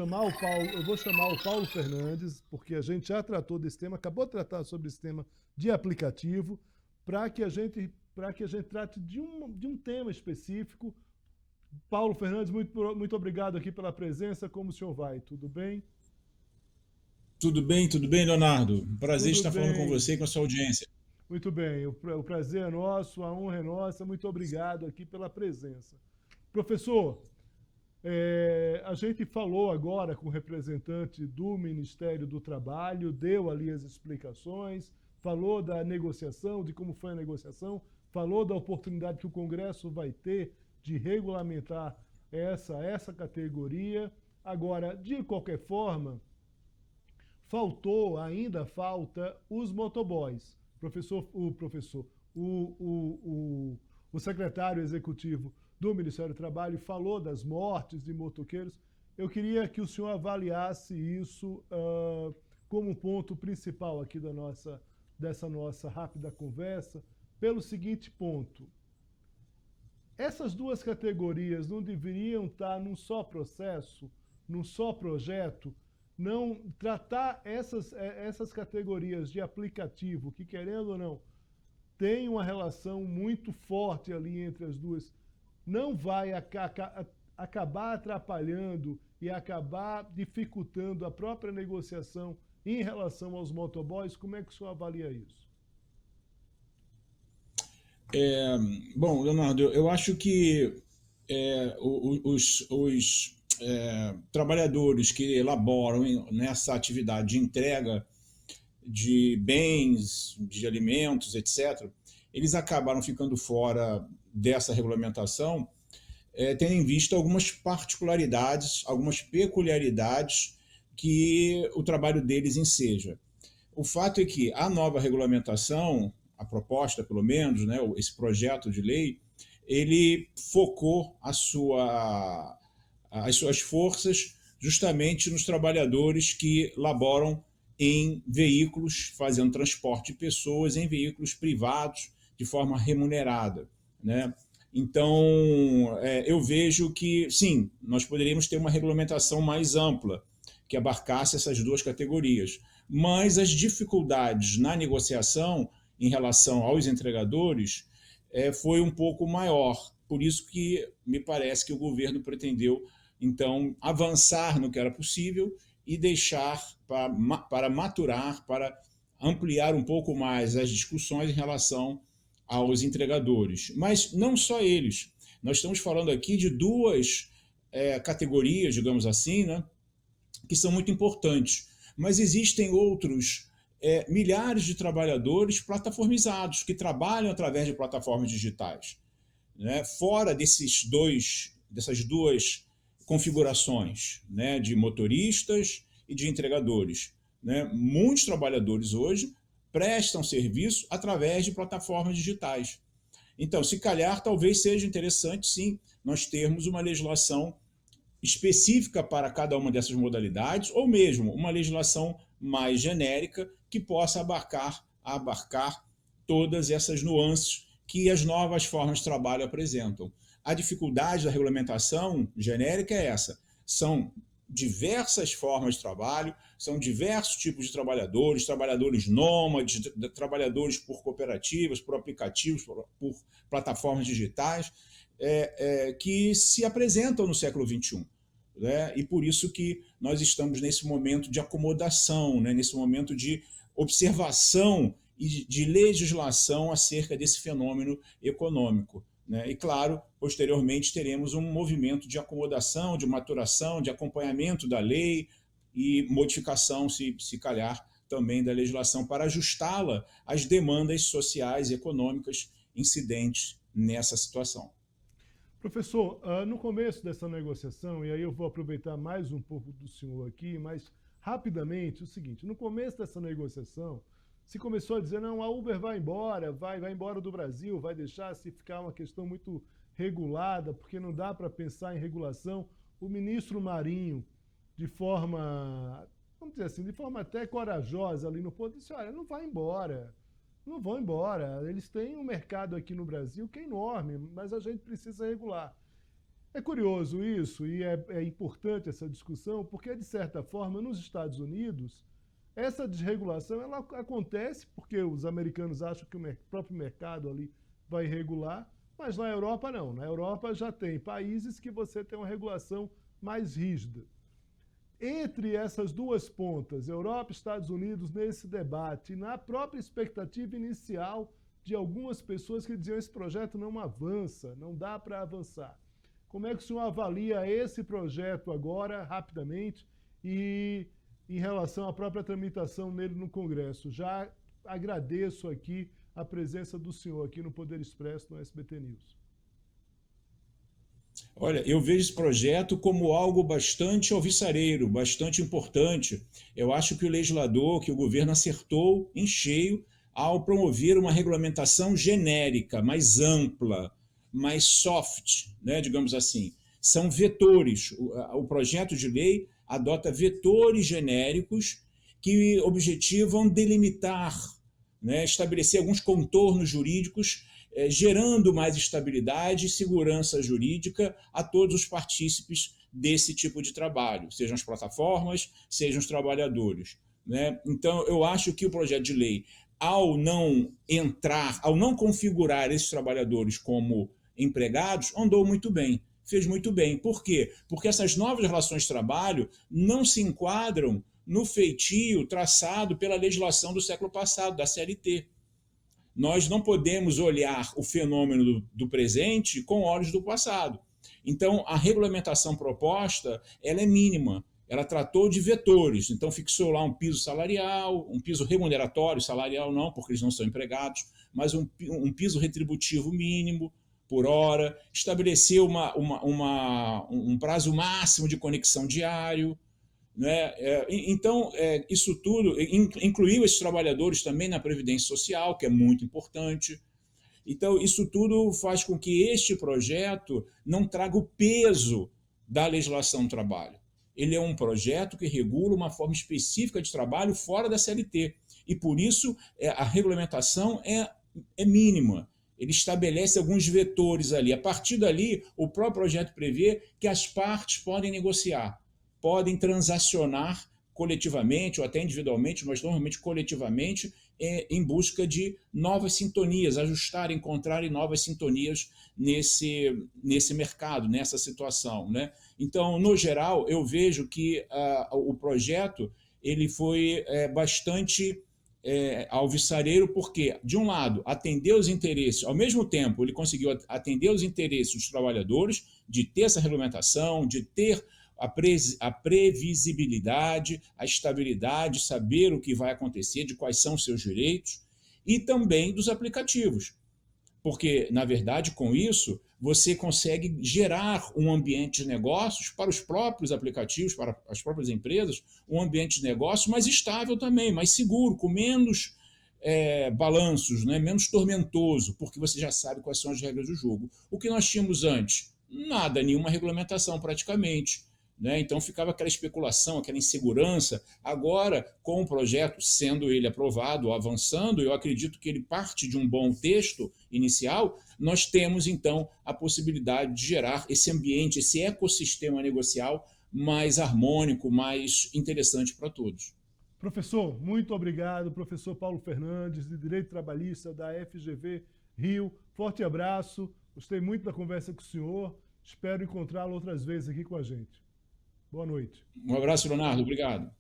eu vou chamar o Paulo Fernandes, porque a gente já tratou desse tema, acabou de tratar sobre esse tema de aplicativo, para que a gente trate de um tema específico. Paulo Fernandes, muito obrigado aqui pela presença. Como o senhor vai? Tudo bem? Tudo bem, Leonardo? Prazer Tudo estar falando com bem. você e com a sua audiência. Muito bem. O prazer é nosso, a honra é nossa. Muito obrigado aqui pela presença. Professor, a gente falou agora com o representante do Ministério do Trabalho, deu ali as explicações, falou da negociação, de como foi a negociação, falou da oportunidade que o Congresso vai ter de regulamentar essa categoria. Agora, de qualquer forma, ainda falta os motoboys. O secretário executivo do Ministério do Trabalho falou das mortes de motoqueiros. Eu queria que o senhor avaliasse isso como um ponto principal aqui dessa nossa rápida conversa, pelo seguinte ponto. Essas duas categorias não deveriam estar num só processo, num só projeto, não tratar essas categorias de aplicativo, que querendo ou não, tem uma relação muito forte ali entre as duas, não vai acabar atrapalhando e acabar dificultando a própria negociação em relação aos motoboys? Como é que o senhor avalia isso? É, Bom, Leonardo, eu acho que os trabalhadores que elaboram nessa atividade de entrega de bens, de alimentos, etc., eles acabaram ficando fora dessa regulamentação, tendo em vista algumas particularidades, algumas peculiaridades que o trabalho deles enseja. O fato é que a nova regulamentação, a proposta pelo menos, né, esse projeto de lei, ele focou as suas forças justamente nos trabalhadores que laboram em veículos, fazendo transporte de pessoas em veículos privados de forma remunerada, né? Então, eu vejo que, sim, nós poderíamos ter uma regulamentação mais ampla, que abarcasse essas duas categorias. Mas as dificuldades na negociação em relação aos entregadores foi um pouco maior. Por isso que me parece que o governo pretendeu, então, avançar no que era possível e deixar para maturar, para ampliar um pouco mais as discussões em relação aos entregadores. Mas não só eles. Nós estamos falando aqui de duas categorias, digamos assim, né, que são muito importantes. Mas existem outros milhares de trabalhadores plataformizados, que trabalham através de plataformas digitais, né? Fora dessas duas configurações, né, de motoristas e de entregadores, né? Muitos trabalhadores hoje prestam serviço através de plataformas digitais. Então, se calhar, talvez seja interessante, sim, nós termos uma legislação específica para cada uma dessas modalidades, ou mesmo uma legislação mais genérica que possa abarcar todas essas nuances que as novas formas de trabalho apresentam. A dificuldade da regulamentação genérica é essa: são diversas formas de trabalho, são diversos tipos de trabalhadores, trabalhadores nômades, trabalhadores por cooperativas, por aplicativos, por plataformas digitais, que se apresentam no século XXI. Né? E por isso que nós estamos nesse momento de acomodação, né? Nesse momento de observação e de legislação acerca desse fenômeno econômico. Né? E, claro, posteriormente teremos um movimento de acomodação, de maturação, de acompanhamento da lei e modificação, se calhar, também da legislação para ajustá-la às demandas sociais e econômicas incidentes nessa situação. Professor, no começo dessa negociação, e aí eu vou aproveitar mais um pouco do senhor aqui, mas rapidamente, o seguinte: no começo dessa negociação, se começou a dizer, não, a Uber vai embora, vai embora do Brasil, vai deixar se ficar uma questão muito regulada, porque não dá para pensar em regulação. O ministro Marinho, de forma, vamos dizer assim, de forma até corajosa ali no ponto, disse, olha, não vai embora, não vão embora. Eles têm um mercado aqui no Brasil que é enorme, mas a gente precisa regular. É curioso isso, e é importante essa discussão, porque, de certa forma, nos Estados Unidos, essa desregulação ela acontece porque os americanos acham que o próprio mercado ali vai regular, mas na Europa não. Na Europa já tem países que você tem uma regulação mais rígida. Entre essas duas pontas, Europa e Estados Unidos, nesse debate, na própria expectativa inicial de algumas pessoas que diziam que esse projeto não avança, não dá para avançar. Como é que o senhor avalia esse projeto agora, rapidamente, e em relação à própria tramitação nele no Congresso? Já agradeço aqui a presença do senhor aqui no Poder Expresso, no SBT News. Olha, eu vejo esse projeto como algo bastante alvissareiro, bastante importante. Eu acho que o legislador, que o governo acertou em cheio ao promover uma regulamentação genérica, mais ampla, mais soft, né, digamos assim. São vetores. O projeto de lei adota vetores genéricos que objetivam delimitar, né, estabelecer alguns contornos jurídicos, gerando mais estabilidade e segurança jurídica a todos os partícipes desse tipo de trabalho, sejam as plataformas, sejam os trabalhadores. Né? Então, eu acho que o projeto de lei, ao não entrar, ao não configurar esses trabalhadores como empregados, andou muito bem, fez muito bem. Por quê? Porque essas novas relações de trabalho não se enquadram no feitio traçado pela legislação do século passado, da CLT. Nós não podemos olhar o fenômeno do presente com olhos do passado. Então, a regulamentação proposta ela é mínima. Ela tratou de vetores, então fixou lá um piso salarial, um piso remuneratório, salarial não, porque eles não são empregados, mas um piso retributivo mínimo por hora, estabeleceu um prazo máximo de conexão diário, né? Então, isso tudo incluiu esses trabalhadores também na Previdência Social, que é muito importante. Então, isso tudo faz com que este projeto não traga o peso da legislação do trabalho. Ele é um projeto que regula uma forma específica de trabalho fora da CLT. E, por isso, a regulamentação é mínima. Ele estabelece alguns vetores ali. A partir dali, o próprio projeto prevê que as partes podem negociar, podem transacionar coletivamente ou até individualmente, mas normalmente coletivamente, em busca de novas sintonias, ajustar, encontrarem novas sintonias nesse mercado, nessa situação. Né? Então, no geral, eu vejo que o projeto ele foi bastante alvissareiro, porque, de um lado, atendeu os interesses, ao mesmo tempo, ele conseguiu atender os interesses dos trabalhadores, de ter essa regulamentação, de ter a previsibilidade, a estabilidade, saber o que vai acontecer, de quais são os seus direitos, e também dos aplicativos. Porque, na verdade, com isso, você consegue gerar um ambiente de negócios para os próprios aplicativos, para as próprias empresas, um ambiente de negócio mais estável também, mais seguro, com menos balanços, né? Menos tormentoso, porque você já sabe quais são as regras do jogo. O que nós tínhamos antes? Nada, nenhuma regulamentação praticamente. Né? Então ficava aquela especulação, aquela insegurança. Agora, com o projeto sendo ele aprovado, avançando, eu acredito que ele parte de um bom texto inicial, nós temos então a possibilidade de gerar esse ambiente, esse ecossistema negocial mais harmônico, mais interessante para todos. Professor, muito obrigado. Professor Paulo Fernandes, de Direito Trabalhista da FGV Rio. Forte abraço. Gostei muito da conversa com o senhor. Espero encontrá-lo outras vezes aqui com a gente. Boa noite. Um abraço, Leonardo. Obrigado.